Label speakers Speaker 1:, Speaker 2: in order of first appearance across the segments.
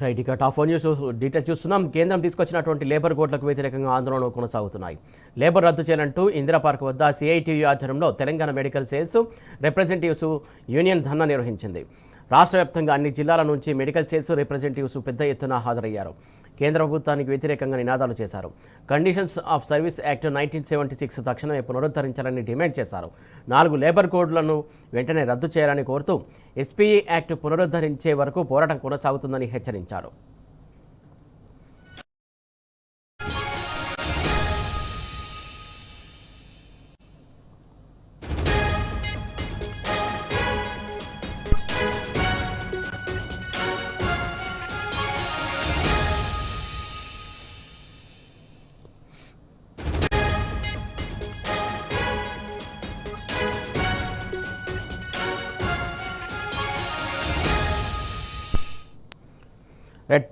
Speaker 1: Right, ఇక top 4 news details చూస్తున్నాం. కేంద్రం తీసుకొచ్చినటువంటి లేబర్ కోడ్లకు వ్యతిరేకంగా ఆందోళనలు కొనసాగుతున్నాయి. లేబర్ రద్దు చేయాలంటూ ఇందిరా పార్క్ వద్ద సిఐటియు ఆధ్వర్యంలో Telangana medical sales representatives union ధర్నా నిర్వహించింది. రాష్ట్ర వ్యాప్తంగా అన్ని జిల్లాల నుంచి మెడికల్ సేల్స్ రిప్రజెంటేటివ్స్ పెద్ద ఎత్తున హాజరయ్యారు. కేంద్ర ప్రభుత్వానికి వ్యతిరేకంగా నినాదాలు చేశారు. కండిషన్స్ ఆఫ్ సర్వీస్ యాక్ట్ 1976 తక్షణమే పునరుద్ధరించాలని డిమాండ్ చేశారు. 4 లేబర్ కోడ్లను వెంటనే రద్దు చేయాలని కోరుతూ ఎస్పీఈ యాక్ట్ పునరుద్ధరించే వరకు పోరాటం కొనసాగుతుందని హెచ్చరించారు.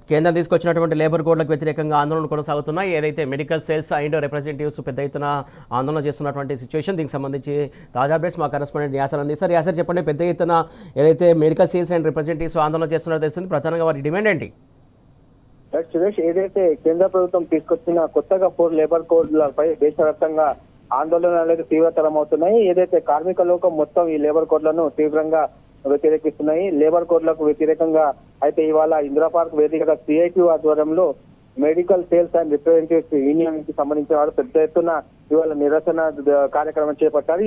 Speaker 1: కేంద్రం తీసుకొచ్చినటువంటి లేబర్ కోడ్లకు వ్యతిరేకంగా ఆందోళనలు కొనసాగుతున్నాయి. ఏదైతే మెడికల్ సేల్స్ అండ్ రిప్రజెంటేటివ్స్ పెద్ద ఎత్తున ఆందోళన చేస్తున్నటువంటి సిచ్యువేషన్, దీనికి సంబంధించి తాజా అప్డేట్స్ మా కరెస్పాండెంట్ యాసర్ అందిస్తారు. యాసర్, చెప్పండి, పెద్ద ఎత్తున ఏదైతే మెడికల్ సేల్స్ అండ్ రిప్రజెంటేటివ్స్ ఆందోళన చేస్తున్నారో తెలుస్తుంది. ప్రధానంగా వారి డిమాండ్ ఏంటి?
Speaker 2: సురేష్, ఏదైతే కేంద్ర ప్రభుత్వం తీసుకొచ్చిన కొత్తగా 4 లేబర్ కోడ్లపై దేశవ్యాప్తంగా ఆందోళనలు తీవ్రతరం అవుతున్నాయి. ఏదైతే కార్మిక లోకం మొత్తం ఈ లేబర్ కోడ్లను తీవ్రంగా వ్యతిరేకిస్తున్నాయి. లేబర్ కోడ్లకు వ్యతిరేకంగా అయితే ఇవాళ ఇందిరా పార్క్ వేదికగా సిఐటియు ఆధ్వర్యంలో medical sales and representatives union కి సంబంధించిన వారు పెద్ద ఎత్తున ఇవాళ నిరసన కార్యక్రమం చేపట్టారు.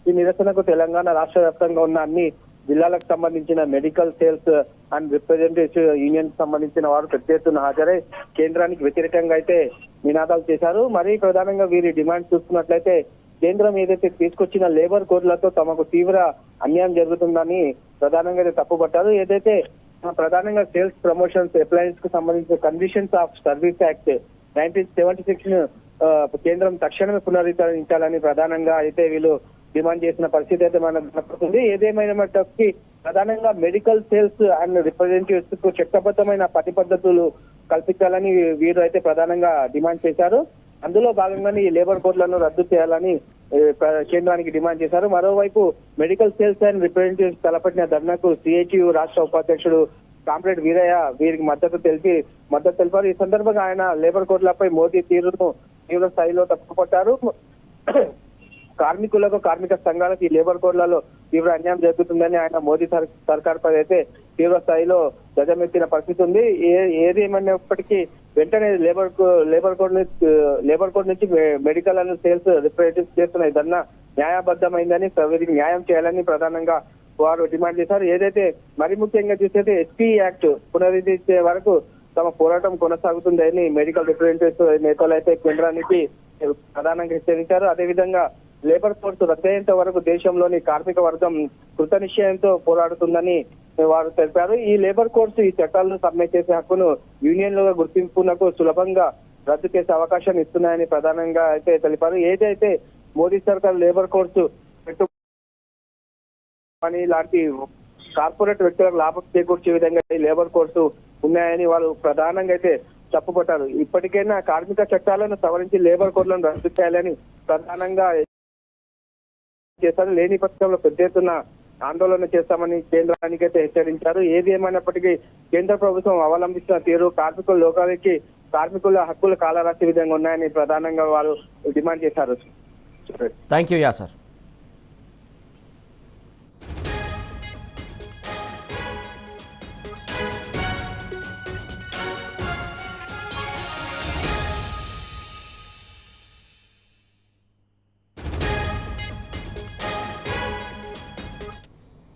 Speaker 2: ఈ నిరసనకు తెలంగాణ రాష్ట్ర వ్యాప్తంగా ఉన్న అన్ని జిల్లాలకు సంబంధించిన medical sales and representatives union కి సంబంధించిన వారు పెద్ద ఎత్తున హాజరై కేంద్రానికి వ్యతిరేకంగా అయితే నినాదాలు చేశారు. మరీ ప్రధానంగా వీరి డిమాండ్ చూసుకున్నట్లయితే కేంద్రం ఏదైతే తీసుకొచ్చిన లేబర్ కోడ్లతో తమకు తీవ్ర అన్యాయం జరుగుతుందని ప్రధానంగా అయితే తప్పుపట్టారు. ఏదైతే ప్రధానంగా సేల్స్ ప్రమోషన్స్ అప్లయన్స్ కు సంబంధించిన కండిషన్స్ ఆఫ్ సర్వీస్ యాక్ట్ 1976 ను కేంద్రం తక్షణమే పునరుద్ధరించాలని ప్రధానంగా అయితే వీళ్ళు డిమాండ్ చేసిన పరిస్థితి అయితే మనకు కనపడుతుంది. ఏదేమైనప్పటికీ ప్రధానంగా మెడికల్ సేల్స్ అండ్ రిప్రజెంటేటివ్స్ కు చట్టబద్ధమైన పద్ధతులు కల్పించాలని వీరు అయితే ప్రధానంగా డిమాండ్ చేశారు. అందులో భాగంగానే ఈ లేబర్ కోడ్లను రద్దు చేయాలని కేంద్రానికి డిమాండ్ చేశారు. మరోవైపు మెడికల్ సేల్స్ అండ్ రిప్రజెంటేటివ్స్ తలపెట్టిన ధర్నాకు సిఐటియు రాష్ట్ర ఉపాధ్యక్షుడు కామ్రేడ్ వీరయ్య వీరికి మద్దతు తెలిపారు. ఈ సందర్భంగా ఆయన లేబర్ కోడ్లపై మోదీ తీరును తీవ్ర స్థాయిలో తప్పుపట్టారు. కార్మిక సంఘాలకు ఈ లేబర్ కోడ్లలో తీవ్ర అన్యాయం జరుగుతుందని ఆయన మోదీ సర్కార్ పై అయితే తీవ్ర స్థాయిలో ధ్వజమెత్తిన పరిస్థితి ఉంది. ఏది ఏమైనప్పటికీ వెంటనే లేబర్ కోడ్ నుంచి మెడికల్ అండ్ సేల్స్ రిప్రజెంటేటివ్స్ చేస్తున్న ధర్నా న్యాయబద్ధమైందని వీరికి న్యాయం చేయాలని ప్రధానంగా వారు డిమాండ్ చేశారు. ఏదైతే మరి ముఖ్యంగా చూస్తే ఎస్పీ యాక్ట్ పునరుద్ధరించే వరకు తమ పోరాటం కొనసాగుతుందని మెడికల్ రిప్రజెంటేటివ్స్ నేతలు అయితే కేంద్రానికి ప్రధానంగా హెచ్చరించారు. అదేవిధంగా లేబర్ కోడ్స్ రద్దయ్యేంత వరకు దేశంలోని కార్మిక వర్గం కృత నిశ్చయంతో పోరాడుతుందని వారు తెలిపారు. ఈ లేబర్ కోడ్స్ ఈ చట్టాలను సమ్మె చేసే హక్కును యూనియన్లుగా గుర్తింపునకు సులభంగా రద్దు చేసే అవకాశాన్ని ఇస్తున్నాయని ప్రధానంగా అయితే తెలిపారు. ఏదైతే మోదీ సర్కార్ లేబర్ కోడ్స్ పని లాంటి కార్పొరేట్ వ్యక్తులకు లాభం చేకూర్చే విధంగా ఈ లేబర్ కోడ్స్ ఉన్నాయని వాళ్ళు ప్రధానంగా అయితే తప్పుపట్టారు. ఇప్పటికైనా కార్మిక చట్టాలను సవరించి లేబర్ కోడ్లను రద్దు చేయాలని ప్రధానంగా చేశారు. లేని పక్షంలో పెద్ద ఎత్తున ఆందోళన చేస్తామని కేంద్రానికి అయితే హెచ్చరించారు. ఏది ఏమైనప్పటికీ కేంద్ర ప్రభుత్వం అవలంబిస్తున్న తీరు కార్మికుల హక్కులు కాలరాసే విధంగా ఉన్నాయని ప్రధానంగా వారు డిమాండ్ చేశారు.
Speaker 1: Thank you Acer.